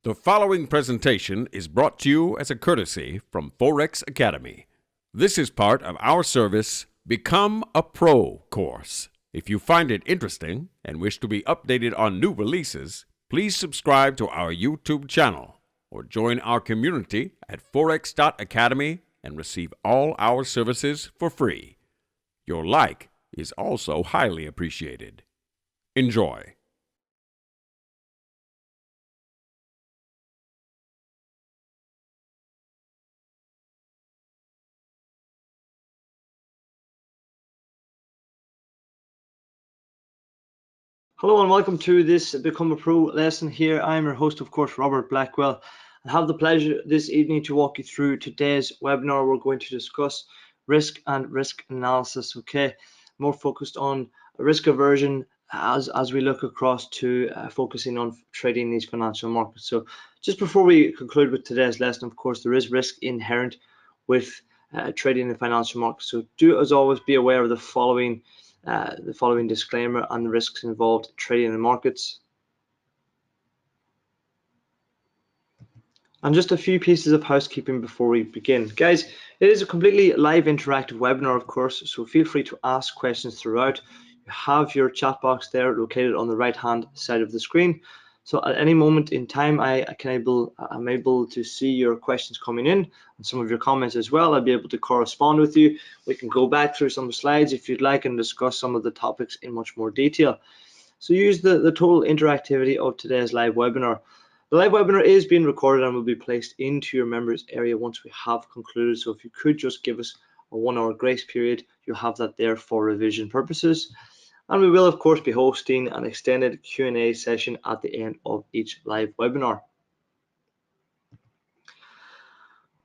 The following presentation is brought to you as a courtesy from Forex Academy. This is part of our service, Become a Pro course. If you find it interesting and wish to be updated on new releases, please subscribe to our YouTube channel or join our community at forex.academy and receive all our services for free. Your like is also highly appreciated. Enjoy. Hello and welcome to this Become a Pro lesson here. I'm your host, of course, Robert Blackwell. I have the pleasure this evening to walk you through today's webinar. We're going to discuss risk and risk analysis, okay? More focused on risk aversion as we look across to focusing on trading these financial markets. So just before we conclude with today's lesson, of course, there is risk inherent with trading in financial markets. So do, as always, be aware of the following disclaimer and the risks involved in trading in the markets. And just a few pieces of housekeeping before we begin. Guys, it is a completely live interactive webinar, of course, so feel free to ask questions throughout. You have your chat box there located on the right hand side of the screen. So at any moment in time, I'm able to see your questions coming in and some of your comments as well. I'll be able to correspond with you. We can go back through some slides if you'd like and discuss some of the topics in much more detail. So use the total interactivity of today's live webinar. The live webinar is being recorded and will be placed into your members area once we have concluded. So if you could just give us a 1 hour grace period, you'll have that there for revision purposes. And we will, of course, be hosting an extended Q&A session at the end of each live webinar.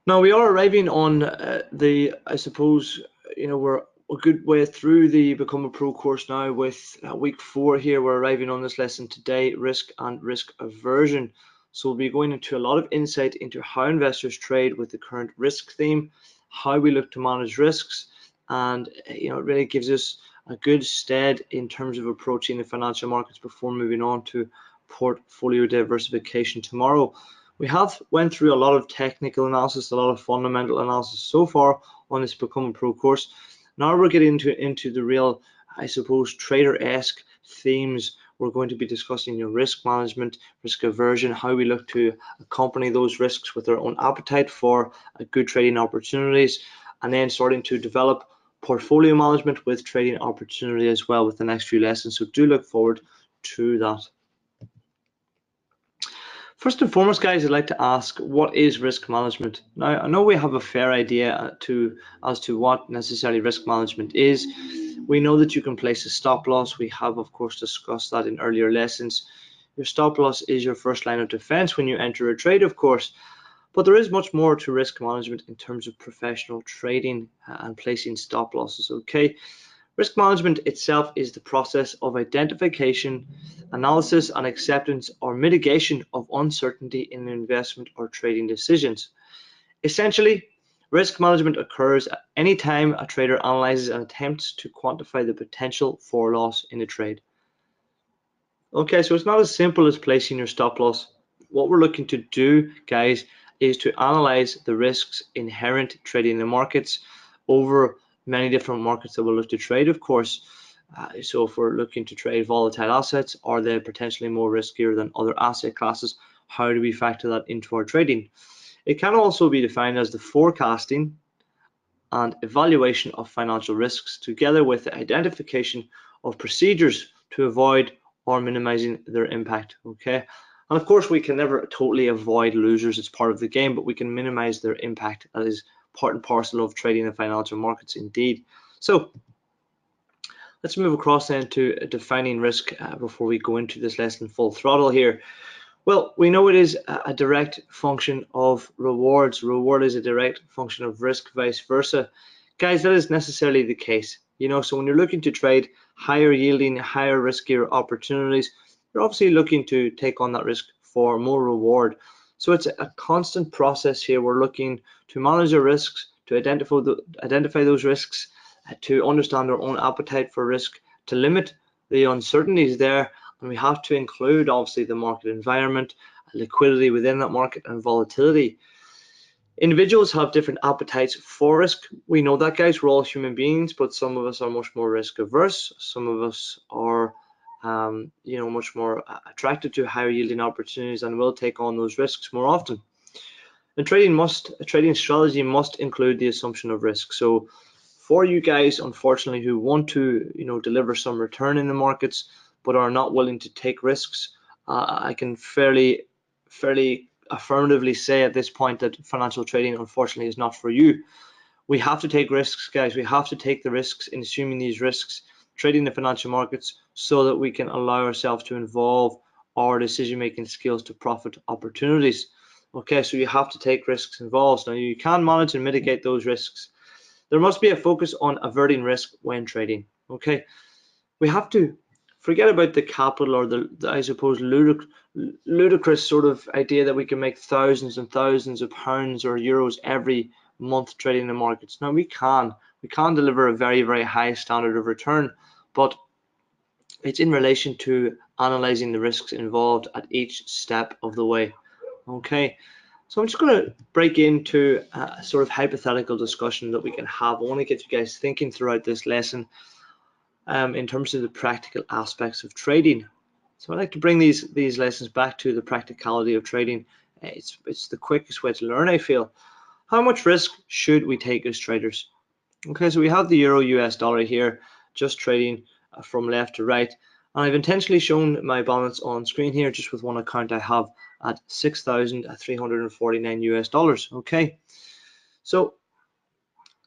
Now, we are arriving on I suppose, we're a good way through the Become a Pro course now with week 4 here. We're arriving on this lesson today, risk and risk aversion. So we'll be going into a lot of insight into how investors trade with the current risk theme, how we look to manage risks, and it really gives us a good stead in terms of approaching the financial markets before moving on to portfolio diversification tomorrow. We have went through a lot of technical analysis, a lot of fundamental analysis so far on this Become a Pro course. Now we're getting into the real, I suppose, trader-esque themes. We're going to be discussing your risk management, risk aversion, how we look to accompany those risks with our own appetite for good trading opportunities, and then starting to develop portfolio management with trading opportunity as well with the next few lessons. So do look forward to that. First and foremost, guys, I'd like to ask, what is risk management? Now, I know we have a fair idea as to what necessarily risk management is. We know that you can place a stop loss. We have, of course, discussed that in earlier lessons. Your stop loss is your first line of defense when you enter a trade, of course. But there is much more to risk management in terms of professional trading and placing stop losses, okay? Risk management itself is the process of identification, analysis, and acceptance or mitigation of uncertainty in investment or trading decisions. Essentially, risk management occurs at any time a trader analyzes and attempts to quantify the potential for loss in a trade. Okay, so it's not as simple as placing your stop loss. What we're looking to do, guys, is to analyze the risks inherent trading in the markets over many different markets that we'll look to trade, of course. So if we're looking to trade volatile assets, are they potentially more riskier than other asset classes? How do we factor that into our trading? It can also be defined as the forecasting and evaluation of financial risks together with the identification of procedures to avoid or minimizing their impact, okay? And of course, we can never totally avoid losers. It's part of the game, but we can minimize their impact. That is part and parcel of trading the financial markets indeed. So let's move across then to defining risk before we go into this lesson full throttle here. Well, we know it is a direct function of rewards. Reward is a direct function of risk, vice versa. Guys, that is necessarily the case. So when you're looking to trade higher yielding, higher riskier opportunities, you're obviously looking to take on that risk for more reward. So it's a constant process here. We're looking to manage the risks, to identify those risks, to understand our own appetite for risk, to limit the uncertainties there, and we have to include obviously the market environment liquidity within that market, and volatility. Individuals have different appetites for risk. We know that, guys. We're all human beings, but some of us are much more risk averse. Some of us are much more attracted to higher yielding opportunities and will take on those risks more often. And a trading strategy must include the assumption of risk. So for you guys, unfortunately, who want to deliver some return in the markets but are not willing to take risks, I can fairly affirmatively say at this point that financial trading, unfortunately, is not for you. We have to take risks, guys. We have to take the risks in assuming these risks, trading the financial markets, so that we can allow ourselves to involve our decision-making skills to profit opportunities. Okay, so you have to take risks involved. Now, you can manage and mitigate those risks. There must be a focus on averting risk when trading. Okay, we have to forget about the capital or the I suppose ludicrous sort of idea that we can make thousands and thousands of pounds or euros every month trading the markets. Now we can deliver a very, very high standard of return, but it's in relation to analyzing the risks involved at each step of the way. Okay, so I'm just going to break into a sort of hypothetical discussion that we can have. I want to get you guys thinking throughout this lesson in terms of the practical aspects of trading. So I'd like to bring these lessons back to the practicality of trading. It's the quickest way to learn, I feel. How much risk should we take as traders? Okay, so we have the euro US dollar here, just trading from left to right. And I've intentionally shown my balance on screen here, just with one account I have at $6,349 US. Okay, so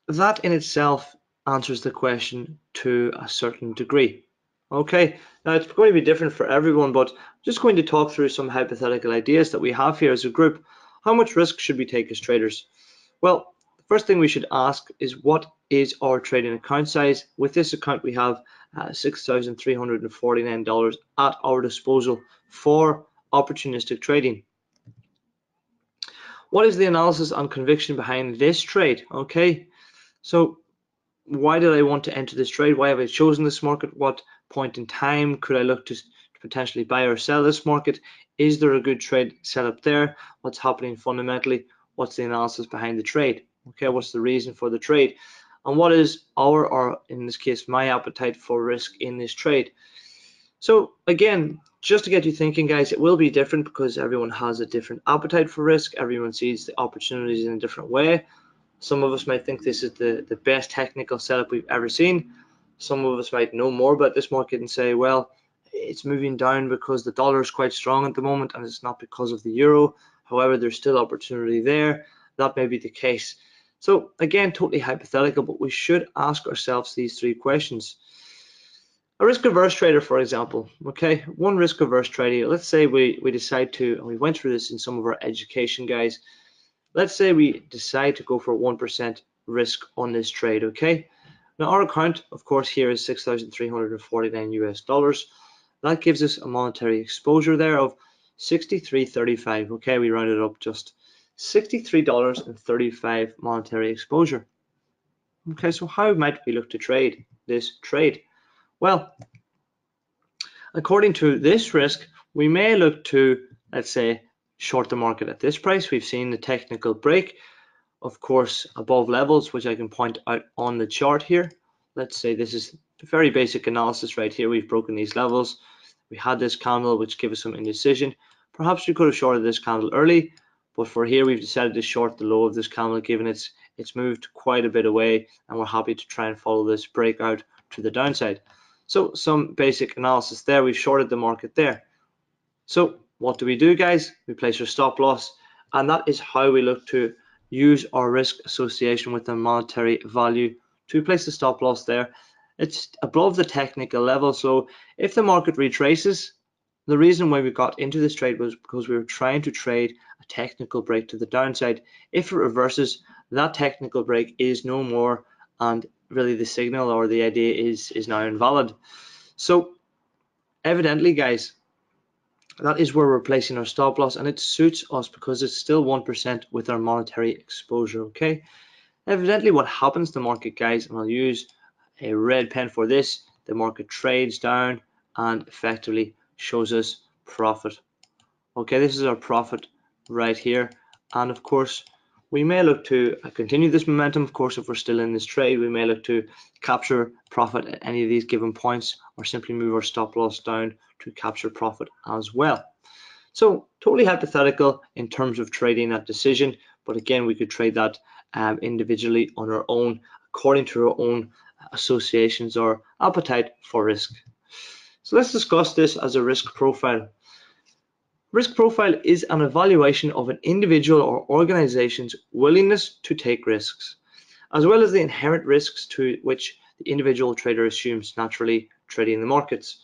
that in itself answers the question to a certain degree. Okay, now it's going to be different for everyone, but I'm just going to talk through some hypothetical ideas that we have here as a group. How much risk should we take as traders? Well, the first thing we should ask is, what is our trading account size? With this account, we have $6,349 at our disposal for opportunistic trading. What is the analysis and conviction behind this trade? Okay, so why did I want to enter this trade? Why have I chosen this market? What point in time could I look to potentially buy or sell this market? Is there a good trade set up there? What's happening fundamentally? What's the analysis behind the trade? Okay, what's the reason for the trade? And what is or in this case, my appetite for risk in this trade? So again, just to get you thinking, guys, it will be different because everyone has a different appetite for risk. Everyone sees the opportunities in a different way. Some of us might think this is the best technical setup we've ever seen. Some of us might know more about this market and say, well, it's moving down because the dollar is quite strong at the moment and it's not because of the euro. However, there's still opportunity there. That may be the case. So again, totally hypothetical, but we should ask ourselves these three questions. A risk-averse trader, for example, okay, one risk-averse trader, let's say we decide to, and we went through this in some of our education, guys, let's say we decide to go for 1% risk on this trade, okay? Now our account, of course, here is $6,349 US. That gives us a monetary exposure there of $63.35, okay? We rounded up just $63.35 monetary exposure. Okay, so how might we look to trade this trade? Well, according to this risk, we may look to, let's say, short the market at this price. We've seen the technical break, of course, above levels, which I can point out on the chart here. Let's say this is very basic analysis right here. We've broken these levels. We had this candle, which gave us some indecision. Perhaps we could have shorted this candle early, but for here, we've decided to short the low of this candle, given it's moved quite a bit away, and we're happy to try and follow this breakout to the downside. So some basic analysis there. We've shorted the market there. So what do we do, guys? We place our stop loss, and that is how we look to use our risk association with the monetary value to place the stop loss there. It's above the technical level, so if the market retraces, the reason why we got into this trade was because we were trying to trade a technical break to the downside. If it reverses, that technical break is no more, and really the signal or the idea is now invalid. So evidently, guys, that is where we're placing our stop loss, and it suits us because it's still 1% with our monetary exposure. Okay, evidently what happens to the market, guys, and I'll use a red pen for this, the market trades down and effectively shows us profit. Okay, this is our profit right here. And of course, we may look to continue this momentum. Of course, if we're still in this trade, we may look to capture profit at any of these given points, or simply move our stop loss down to capture profit as well. So totally hypothetical in terms of trading that decision, but again, we could trade that individually on our own, according to our own associations or appetite for risk. So let's discuss this as a risk profile. Risk profile is an evaluation of an individual or organization's willingness to take risks, as well as the inherent risks to which the individual trader assumes naturally trading the markets.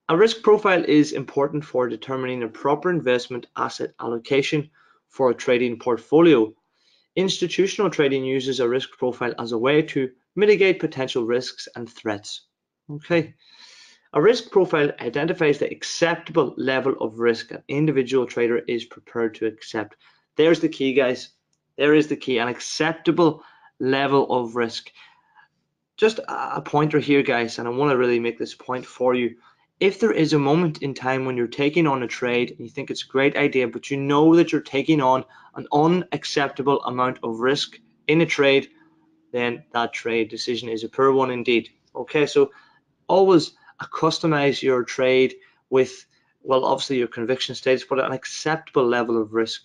A risk profile is important for determining a proper investment asset allocation for a trading portfolio. Institutional trading uses a risk profile as a way to mitigate potential risks and threats. Okay. A risk profile identifies the acceptable level of risk an individual trader is prepared to accept. There's the key, guys. There is the key, an acceptable level of risk. Just a pointer here, guys, and I want to really make this point for you. If there is a moment in time when you're taking on a trade and you think it's a great idea, but you know that you're taking on an unacceptable amount of risk in a trade, then that trade decision is a poor one indeed. Okay, so always customize your trade with, well, obviously your conviction states, but an acceptable level of risk.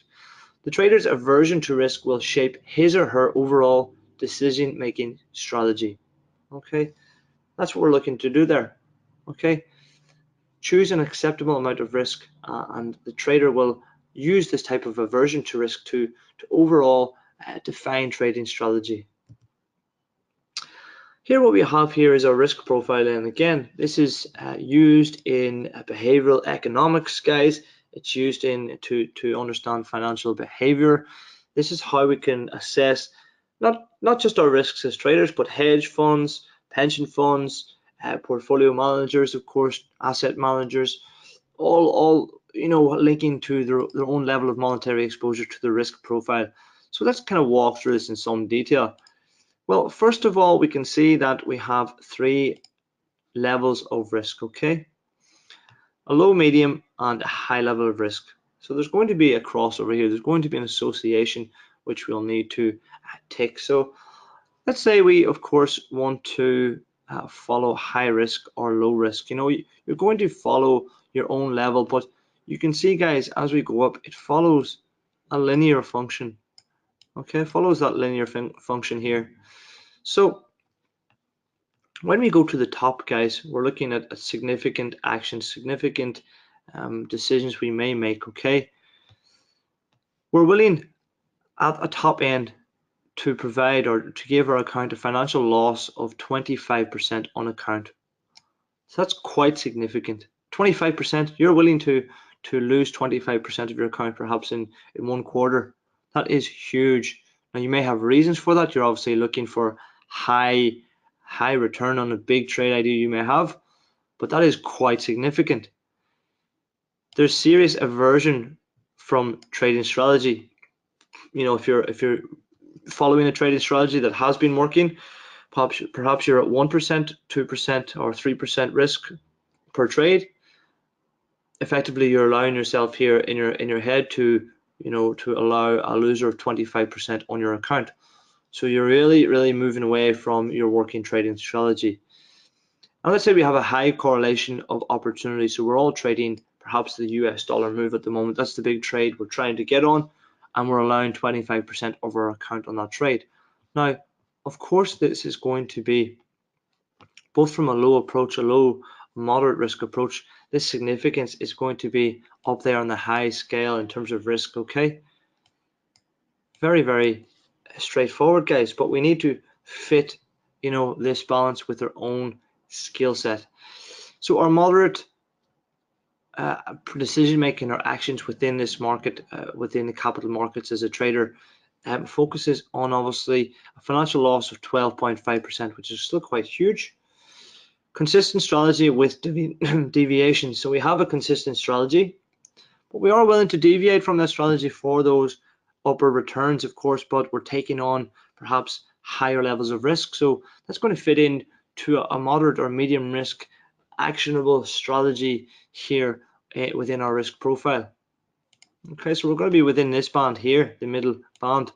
The trader's aversion to risk will shape his or her overall decision-making strategy. Okay, that's what we're looking to do there. Okay, choose an acceptable amount of risk, and the trader will use this type of aversion to risk to overall define trading strategy. Here what we have here is our risk profile, and again, this is used in behavioral economics, guys. It's used to understand financial behavior. This is how we can assess not just our risks as traders, but hedge funds, pension funds, portfolio managers, of course, asset managers, all linking to their own level of monetary exposure to the risk profile. So let's kind of walk through this in some detail. Well, first of all, we can see that we have 3 levels of risk, okay? A low, medium, and a high level of risk. So there's going to be a crossover here. There's going to be an association which we'll need to tick. So let's say we, of course, want to follow high risk or low risk. You're going to follow your own level, but you can see, guys, as we go up, it follows a linear function. Okay, it follows that linear function here. So when we go to the top, guys, we're looking at significant actions, significant decisions we may make, okay? We're willing at a top end to provide or to give our account a financial loss of 25% on account. So that's quite significant. 25%, you're willing to lose 25% of your account perhaps in 1 quarter. That is huge. Now you may have reasons for that. You're obviously looking for high return on a big trade idea you may have, but that is quite significant. There's serious aversion from trading strategy. If you're following a trading strategy that has been working, perhaps you're at 1%, 2%, or 3% risk per trade. Effectively, you're allowing yourself here in your head to allow a loser of 25% on your account. So you're really moving away from your working trading strategy. And let's say we have a high correlation of opportunity. So we're all trading perhaps the US dollar move at the moment. That's the big trade we're trying to get on, and we're allowing 25% of our account on that trade. Now, of course, this is going to be both from a low moderate risk approach. This significance is going to be up there on the high scale in terms of risk. Okay, very straightforward, guys, but we need to fit this balance with our own skill set. So our moderate decision making or actions within this market, within the capital markets as a trader, focuses on obviously a financial loss of 12.5%, which is still quite huge. Consistent strategy with deviation. So we have a consistent strategy, but we are willing to deviate from that strategy for those upper returns, of course, but we're taking on perhaps higher levels of risk. So that's going to fit in to a moderate or medium risk actionable strategy here within our risk profile. Okay, so we're going to be within this band here, the middle band.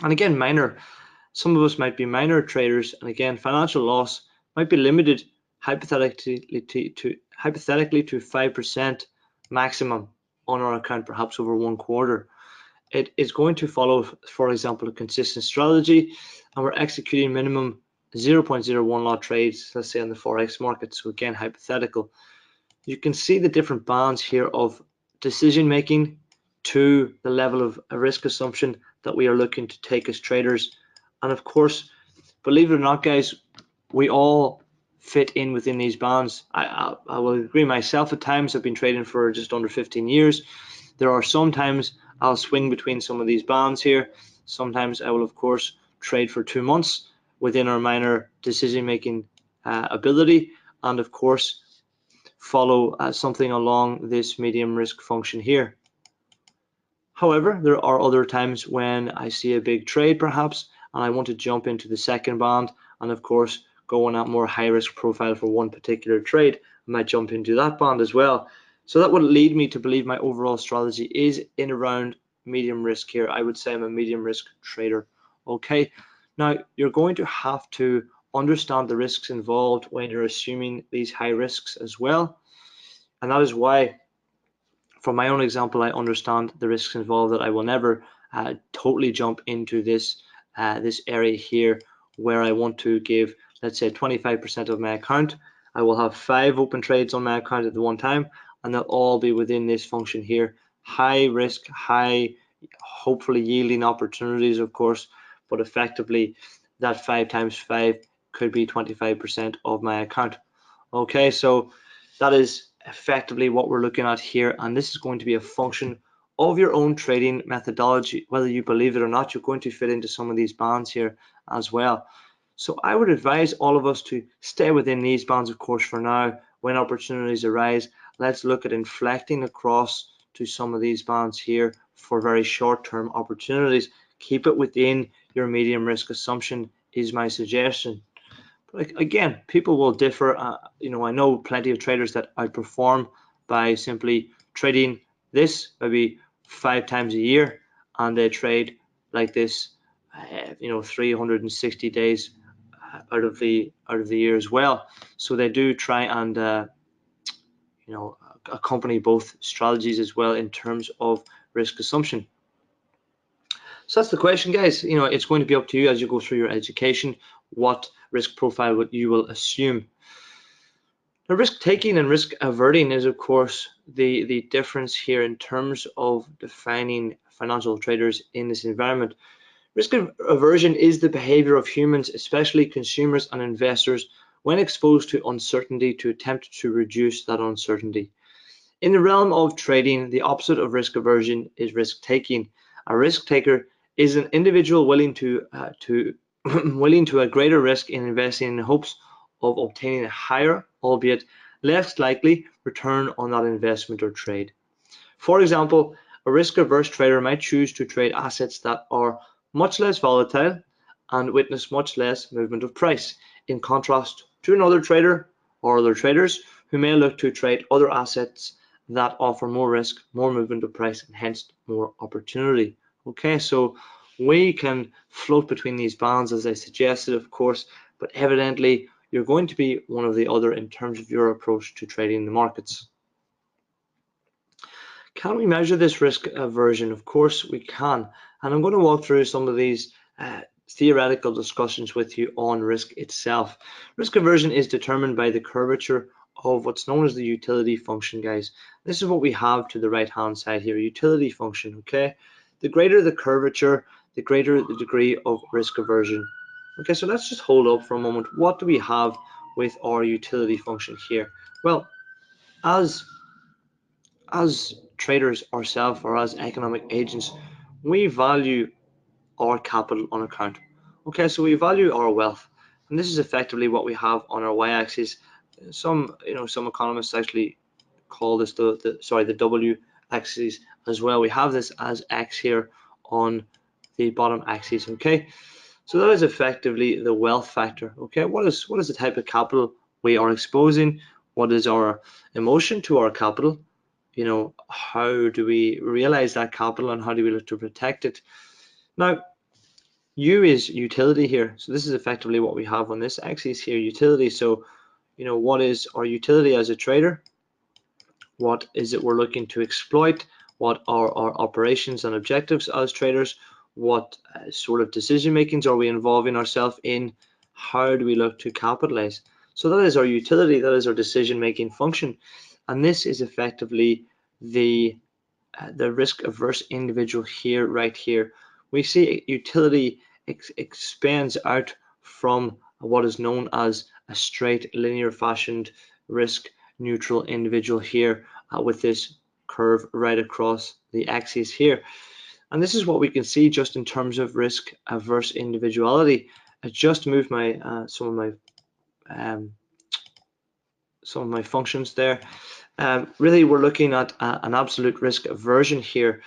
And again, minor. Some of us might be minor traders, and again, financial loss might be limited hypothetically to 5% maximum on our account, perhaps over 1 quarter. It is going to follow, for example, a consistent strategy, and we're executing minimum 0.01 lot trades, let's say on the Forex market. So again, hypothetical. You can see the different bands here of decision making to the level of a risk assumption that we are looking to take as traders. And of course, believe it or not, guys, we all fit in within these bands. I will agree myself, at times I've been trading for just under 15 years. There are some times I'll swing between some of these bands here. Sometimes I will, of course, trade for 2 months within our minor decision making ability, and of course follow something along this medium risk function here. However, there are other times when I see a big trade perhaps, and I want to jump into the second band, and of course go on a more high risk profile for one particular trade. I might jump into that band as well. So that would lead me to believe my overall strategy is in around medium risk here. I would say I'm a medium risk trader. Okay, now you're going to have to understand the risks involved when you're assuming these high risks as well. And that is why, from my own example, I understand the risks involved, that I will never totally jump into this area here where I want to give, let's say, 25% of my account. I will have 5 open trades on my account at the one time, and they'll all be within this function here. High risk, high, hopefully yielding opportunities, of course, but effectively that 5 times 5 could be 25% of my account. Okay, so that is effectively what we're looking at here, and this is going to be a function of your own trading methodology. Whether you believe it or not, you're going to fit into some of these bands here as well. So I would advise all of us to stay within these bands, of course, for now. When opportunities arise, let's look at inflecting across to some of these bands here for very short-term opportunities. Keep it within your medium risk assumption is my suggestion. But again, people will differ. I know plenty of traders that outperform by simply trading this maybe 5 times a year, and they trade like this 360 days out of the year as well. So they do try and accompany both strategies as well in terms of risk assumption. So that's the question, guys. It's going to be up to you as you go through your education what risk profile you will assume. Now, risk taking and risk averting is, of course, the difference here in terms of defining financial traders in this environment. Risk aversion is the behavior of humans, especially consumers and investors, when exposed to uncertainty to attempt to reduce that uncertainty. In the realm of trading, the opposite of risk aversion is risk taking. A risk taker is an individual willing to willing to a greater risk in investing in hopes of obtaining a higher, albeit less likely, return on that investment or trade. For example, a risk-averse trader might choose to trade assets that are much less volatile and witness much less movement of price, in contrast to another trader or other traders who may look to trade other assets that offer more risk, more movement of price, and hence more opportunity. Okay, so we can float between these bands as I suggested, of course, but evidently you're going to be one or the other in terms of your approach to trading the markets. Can we measure this risk aversion? Of course we can, and I'm going to walk through some of these theoretical discussions with you on risk itself. Risk aversion is determined by the curvature of what's known as the utility function, guys. This is what we have to the right hand side here, utility function. Okay, the greater the curvature, the greater the degree of risk aversion. Okay, so let's just hold up for a moment. What do we have with our utility function here? Well, as traders ourselves, or as economic agents, we value our capital on account. Okay, so we value our wealth, and this is effectively what we have on our y-axis. Some economists actually call this the w-axis as well. We have this as x here on the bottom axis. Okay, so that is effectively the wealth factor. Okay, what is the type of capital we are exposing? What is our emotion to our capital? how do we realize that capital and how do we look to protect it? Now, U is utility here. So this is effectively what we have on this axis here, utility. So, what is our utility as a trader? What is it we're looking to exploit? What are our operations and objectives as traders? What sort of decision makings are we involving ourselves in? How do we look to capitalize? So that is our utility, that is our decision making function. And this is effectively the risk averse individual here, right here. We see utility expands out from what is known as a straight linear fashioned risk neutral individual here with this curve right across the axis here. And this is what we can see just in terms of risk averse individuality. I just moved my some of my functions there. Really, we're looking at an absolute risk aversion here.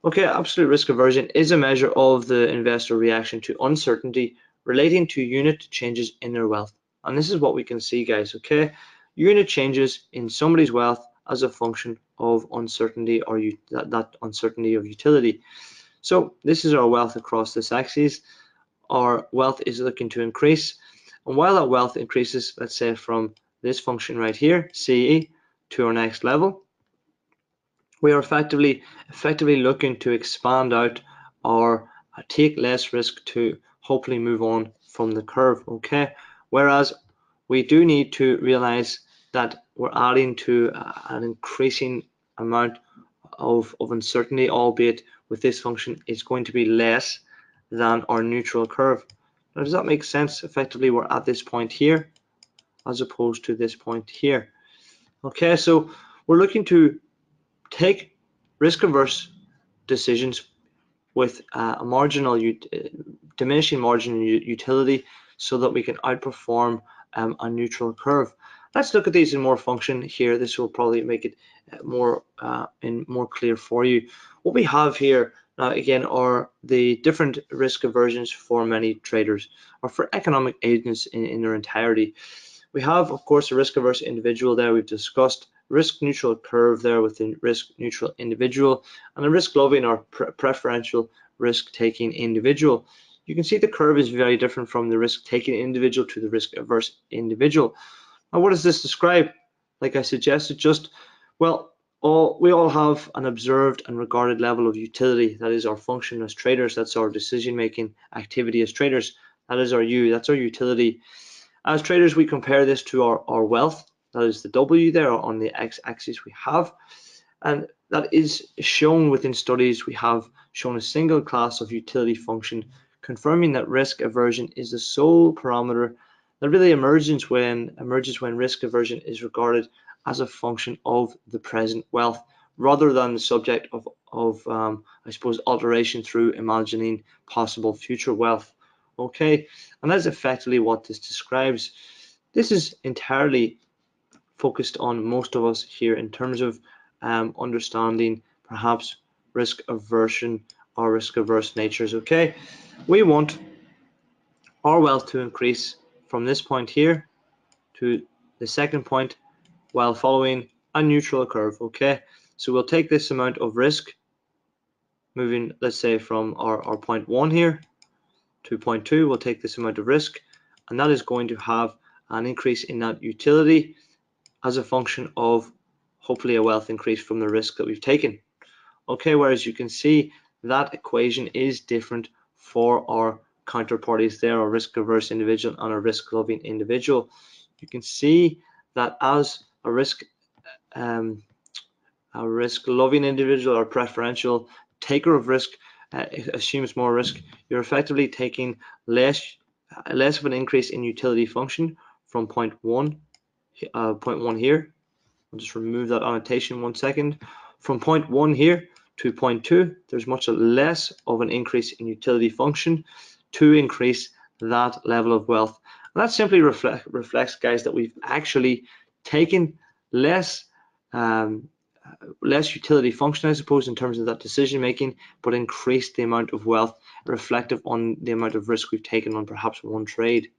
Okay, absolute risk aversion is a measure of the investor reaction to uncertainty relating to unit changes in their wealth. And this is what we can see, guys, okay? Unit changes in somebody's wealth as a function of uncertainty or that uncertainty of utility. So this is our wealth across this axis. Our wealth is looking to increase. And while that wealth increases, let's say from this function right here, CE, to our next level, we are effectively looking to expand out or take less risk to hopefully move on from the curve, okay? Whereas we do need to realize that we're adding to an increasing amount of uncertainty, albeit with this function, it's going to be less than our neutral curve. Now, does that make sense? Effectively, we're at this point here as opposed to this point here. Okay, so we're looking to take risk-averse decisions with a marginal, diminishing margin utility so that we can outperform a neutral curve. Let's look at these in more function here. This will probably make it more clear for you. What we have here now again are the different risk aversions for many traders or for economic agents in their entirety. We have, of course, a risk averse individual there. We've discussed risk neutral curve there within risk neutral individual, and a risk loving or preferential risk taking individual. You can see the curve is very different from the risk taking individual to the risk averse individual. Now, what does this describe? Like I suggested, we all have an observed and regarded level of utility. That is our function as traders. That's our decision making activity as traders. That is our U. That's our utility. As traders, we compare this to our wealth. That is the W there on the x-axis we have. And that is shown within studies. We have shown a single class of utility function, confirming that risk aversion is the sole parameter that really emerges when risk aversion is regarded as a function of the present wealth, rather than the subject of I suppose, alteration through imagining possible future wealth. Okay, and that's effectively what this describes. This is entirely focused on most of us here in terms of understanding perhaps risk aversion or risk averse natures. Okay, we want our wealth to increase from this point here to the second point while following a neutral curve. Okay, so we'll take this amount of risk moving, let's say, from our point 1 here to point 2. We'll take this amount of risk, and that is going to have an increase in that utility as a function of hopefully a wealth increase from the risk that we've taken. Okay, whereas you can see that equation is different for our counterparties there, our risk averse individual and a risk loving individual. You can see that as a risk loving individual or preferential taker of risk assumes more risk, you're effectively taking less of an increase in utility function from point one here. I'll just remove that annotation 1 second. From point 1 here to point 2, there's much less of an increase in utility function to increase that level of wealth. And that simply reflects, guys, that we've actually taken less utility function, I suppose, in terms of that decision making, but increased the amount of wealth reflective on the amount of risk we've taken on perhaps one trade.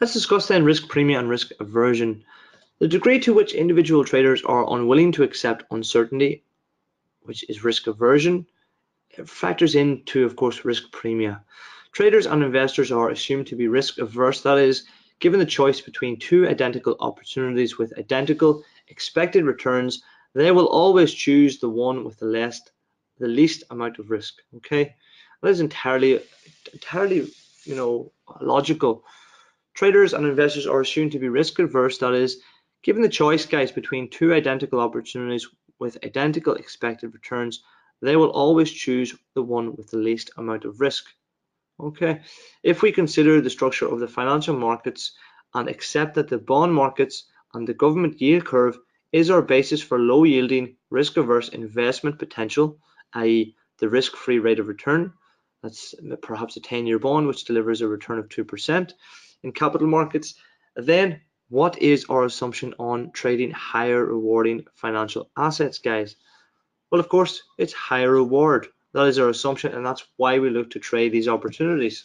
Let's discuss then risk premia and risk aversion. The degree to which individual traders are unwilling to accept uncertainty, which is risk aversion, factors into, of course, risk premia. Traders and investors are assumed to be risk averse, that is, given the choice between two identical opportunities with identical expected returns, they will always choose the one with the least amount of risk. Okay, that is entirely, logical. Traders and investors are assumed to be risk averse, that is, given the choice, guys, between two identical opportunities with identical expected returns, they will always choose the one with the least amount of risk. Okay, if we consider the structure of the financial markets and accept that the bond markets and the government yield curve is our basis for low yielding, risk averse investment potential, i.e., the risk free rate of return, that's perhaps a 10-year bond which delivers a return of 2% in capital markets, then what is our assumption on trading higher rewarding financial assets, guys? Well, of course, it's higher reward. That is our assumption, and that's why we look to trade these opportunities.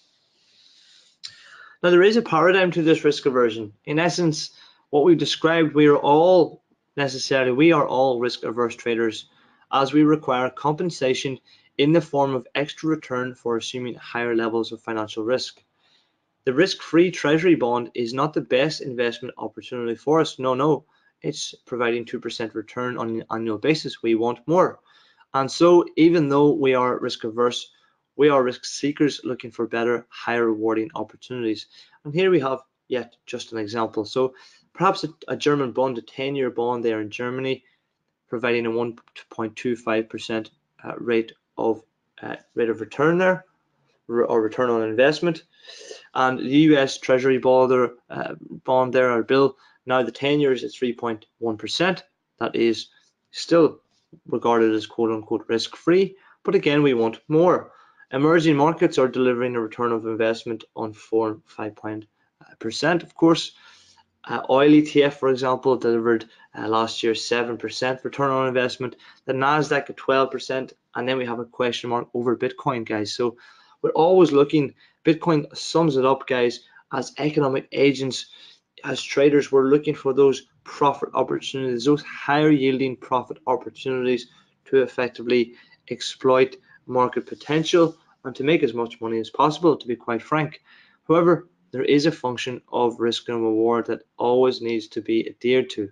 Now, there is a paradigm to this risk aversion. In essence, what we've described, we are all risk averse traders, as we require compensation in the form of extra return for assuming higher levels of financial risk. The risk-free treasury bond is not the best investment opportunity for us. No, it's providing 2% return on an annual basis. We want more. And so even though we are risk averse, we are risk seekers looking for better, higher rewarding opportunities. And here we have yet just an example. So perhaps a German bond, a 10-year bond there in Germany, providing a 1.25% rate of return there, or return on investment. And the US Treasury bond there, or bill, now the 10 years is 3.1%. That is still regarded as quote unquote risk free, but again, we want more. Emerging markets are delivering a return of investment on 4.5%. Of course, oil ETF, for example, delivered last year 7% return on investment. The Nasdaq at 12%, and then we have a question mark over Bitcoin, guys. So we're always looking. Bitcoin sums it up, guys, as economic agents. As traders, we're looking for those profit opportunities, those higher yielding profit opportunities to effectively exploit market potential and to make as much money as possible, to be quite frank. However, there is a function of risk and reward that always needs to be adhered to.